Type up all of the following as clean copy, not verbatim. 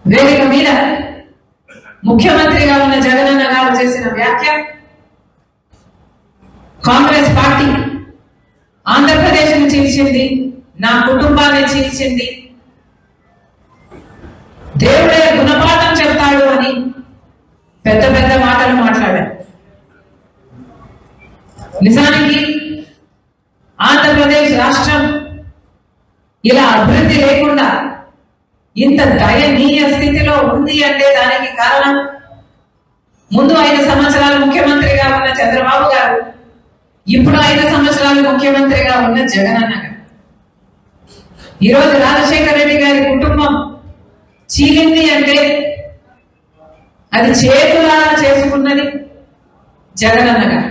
వేదిక మీద ముఖ్యమంత్రిగా ఉన్న జగనన్న గారు చేసిన వ్యాఖ్య కాంగ్రెస్ పార్టీ ఆంధ్రప్రదేశ్ను చీల్చింది, నా కుటుంబాన్ని చీల్చింది, దేవుడే గుణపాఠం చెప్తాడు అని పెద్ద పెద్ద మాటలు మాట్లాడారు. నిజానికి ఆంధ్రప్రదేశ్ రాష్ట్రం ఇలా అభివృద్ధి లేకుండా ఇంత దయనీయ స్థితిలో ఉంది అంటే దానికి కారణం ముందు 5 సంవత్సరాలు ముఖ్యమంత్రిగా ఉన్న చంద్రబాబు గారు, ఇప్పుడు 5 సంవత్సరాలు ముఖ్యమంత్రిగా ఉన్న జగనన్న గారు. ఈరోజు రాజశేఖర రెడ్డి గారి కుటుంబం చీలింది అంటే అది చేతులా చేసుకున్నది జగనన్న గారు.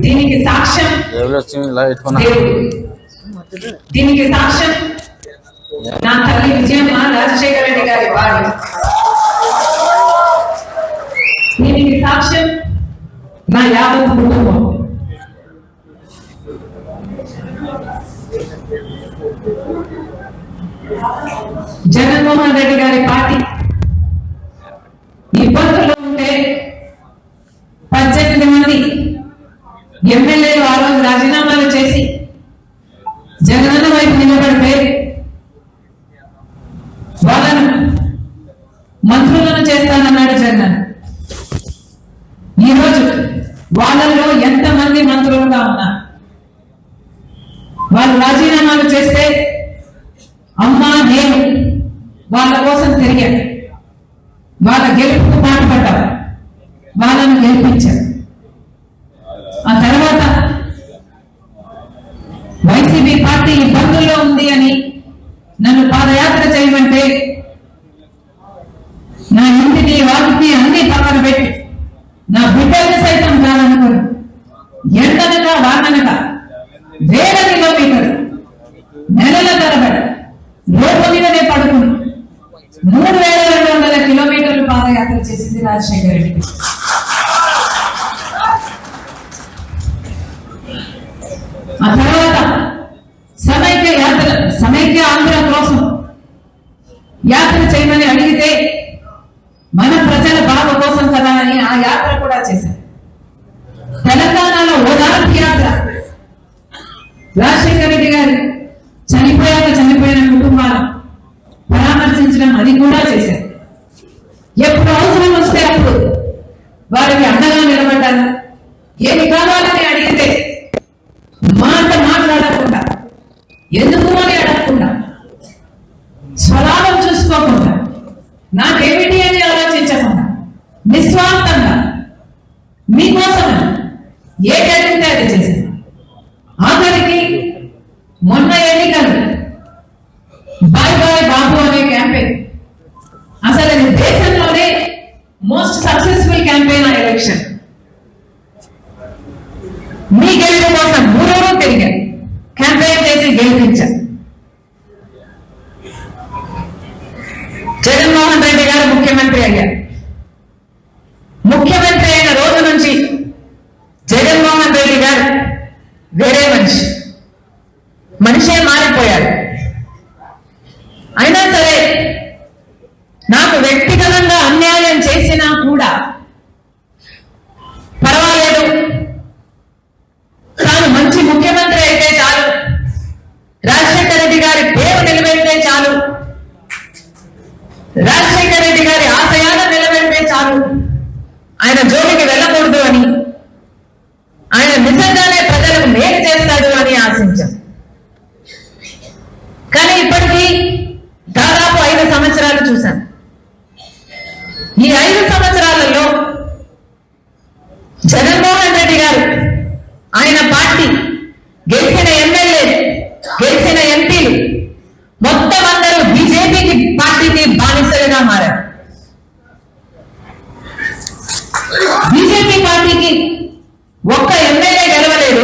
దీనికి సాక్ష్యం దీనికి సాక్ష్యం నా తల్లి విజయమ్మ రాజశేఖర రెడ్డి గారి భార్య. దీనికి సాక్ష్యం నా యావత్ కుటుంబం. జగన్మోహన్ రెడ్డి గారి పార్టీ ఇబ్బందుల్లో ఉంటే 18 మంది ఎమ్మెల్యేలు ఆ రోజు రాజీనామాలు చేసి జగనన్న వైపు నిలబడితే వాళ్ళను మంత్రులను చేస్తానన్నాడు జగన్. ఈరోజు వాళ్ళలో ఎంతమంది మంత్రులుగా ఉన్నారు? వాళ్ళు రాజీనామాలు చేస్తే అమ్మా నేను వాళ్ళ కోసం తిరిగాను, వాళ్ళ గెలుపుకు పాటుపడ్డారు, వాళ్ళను గెలిపించారు. ఆ తర్వాత వైసీపీ పార్టీ ఇబ్బందుల్లో ఉంది అని నన్ను పాదయాత్ర చేయమంటే నా ఇంటిని వాటిని అన్ని పక్కన పెట్టి నా బిడ్డల్ని సైతం కాదనుకుని ఎండనక వాననక వేల కిలోమీటర్లు నెలల తరబడి రోడ్డు మీదనే పడుకుని 3200 కిలోమీటర్లు పాదయాత్ర చేసింది రాజశేఖర రెడ్డి. ఆ తర్వాత సమైక్య ఆంధ్ర కోసం యాత్ర చేయమని అడిగితే మన ప్రజల బాధ కోసం కదా అని ఆ యాత్ర కూడా చేశారు. తెలంగాణలో ఓదార్పు యాత్ర రాజశేఖర రెడ్డి గారు చనిపోయిన కుటుంబాలు పరామర్శించడం అది కూడా చేశారు. ఎప్పుడు అవసరం వస్తే అప్పుడు వారికి అండగా నిలబడ్డారు. ఏమి కావాలని అడిగితే మాట మాట్లాడకుండా, ఎందుకు అని అడగకుండా, స్వలాభం చూసుకోకుండా, నాకేమిటి అని ఆలోచించకుండా నిస్వార్థంగా మీకోసం ఏది అడిగితే అది చేశారు. ఆఖరికి మొన్న ఎన్నికలు బాయ్ బాయ్ బాబు అనే క్యాంపెయిన్ అసలు అది దేశంలోనే మోస్ట్ సక్సెస్ఫుల్ క్యాంపెయిన్ ఆ ఎలక్షన్. మీ గెలుపు కోసం 3 రోజులు తిరిగారు, క్యాంపెయిన్ చేసి గెలిపించారు. జగన్మోహన్ రెడ్డి గారు ముఖ్యమంత్రి అయ్యారు. ముఖ్యమంత్రి అయిన రోజు నుంచి జగన్మోహన్ రెడ్డి గారు వేరే మనిషే మారిపోయారు. అయినా సరే నాకు వ్యక్తిగతంగా అన్యాయం చేసినా కూడా పర్వాలేదు, తాను మంచి ముఖ్యమంత్రి అయితే చాలు, రాజశేఖర రెడ్డి గారి పేరు నిలబెడితే చాలు, రాజశేఖర రెడ్డి గారి ఆశయాలను నిలబెడితే చాలు, ఆయన జోలికి వెళ్ళకూడదు అని, ఆయన నిజంగానే ప్రజలకు మేలు చేస్తాడు అని ఆశించాం. కానీ ఇప్పటికీ దాదాపు 5 సంవత్సరాలు చూశాను. ఈ 5 సంవత్సరాలలో జగన్మోహన్ రెడ్డి గారు, ఆయన పార్టీ, గెలిచిన ఎమ్మెల్యేలు, గెలిచిన ఎంపీలు మొత్తం అందరూ బీజేపీకి పార్టీకి బానిసలుగా మారారు. బీజేపీ పార్టీకి ఒక్క ఎమ్మెల్యే గెలవలేదు,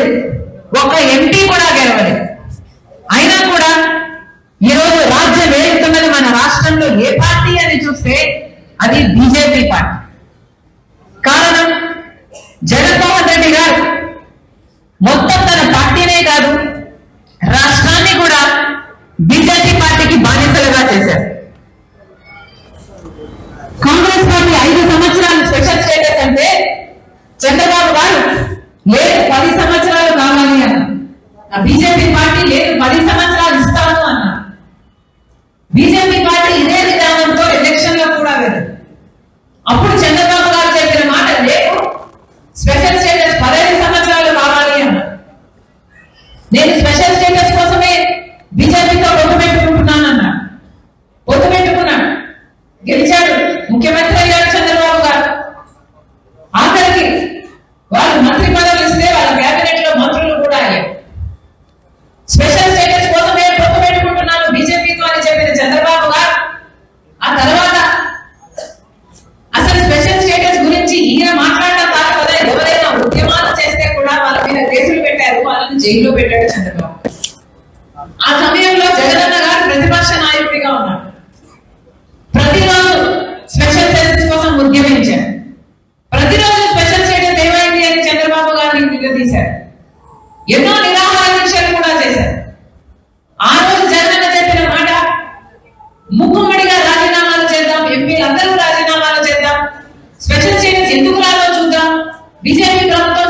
ఒక్క ఎంపీ కూడా గెలవలేదు. అయినా కూడా ఈరోజు రాజ్యం ఏలుతున్నది మన రాష్ట్రంలో ఏ పార్టీ అని చూస్తే అది బీజేపీ పార్టీ. కారణం జగన్మోహన్ రెడ్డి గారు మొత్తం తన పార్టీనే కాదు, రాష్ట్రాన్ని బీజేపీ పార్టీకి బానిసలుగా చేశారు. కాంగ్రెస్ పార్టీ 5 సంవత్సరాలు స్పెషల్ స్టేటస్ అంటే చంద్రబాబు గారు లేదు 10 సంవత్సరాలు కావాలి అన్న. ఆ బీజేపీ పార్టీ లేదు 10 సంవత్సరాలు ఇస్తాను అన్న. బీజేపీ పార్టీ ఇదే విధానంతో ఎలక్షన్ లో కూడా వెళ్ళదు. అప్పుడు చంద్రబాబు గారు చెప్పిన మాట లేదు స్పెషల్ స్టేటస్ 15 సంవత్సరాలు కావాలి అన్న. నేను స్పెషల్ స్టేటస్ కోసమే బీజేపీతో పొత్తు పెట్టుకుంటున్నానన్నా. పొత్తు పెట్టుకున్నాడు, గెలిచాడు, ముఖ్యమంత్రి అయ్యాడు చంద్రబాబు గారు. ఆఖరికి వాళ్ళు మంత్రి పదవులు ఇస్తే వాళ్ళ కేబినెట్ లో మంత్రులు కూడా అయ్యారు. స్పెషల్ స్టేటస్ కోసమే పొత్తు పెట్టుకుంటున్నాను బీజేపీతో అని చెప్పిన చంద్రబాబు గారు ఆ తర్వాత అసలు స్పెషల్ స్టేటస్ గురించి ఈయన మాట్లాడటం కాదు కదా, ఎవరైనా ఉద్యమాలు చేస్తే కూడా వాళ్ళ మీద కేసులు పెట్టారు, వాళ్ళని జైల్లో పెట్టాడు చంద్రబాబు. ఆ సమయంలో జగనన్న గారు ప్రతిపక్ష నాయకుడిగా ఉన్నాడు. ప్రతిరోజు స్పెషల్ స్టేటస్ కోసం ఉద్యమించారు. ప్రతిరోజు స్పెషల్ స్టేటస్ ఏమైంది అని చంద్రబాబు గారిని నిలదీశారు. ఎన్నో నిరాహార దీక్షలు కూడా చేశారు. ఆ రోజు జగనన్న చెప్పిన మాట ముక్కుమ్మడిగా రాజీనామాలు చేద్దాం, ఎంపీలందరూ రాజీనామాలు చేద్దాం, స్పెషల్ స్టేటస్ ఎందుకు రాదో చూద్దాం, బీజేపీ ప్రభుత్వం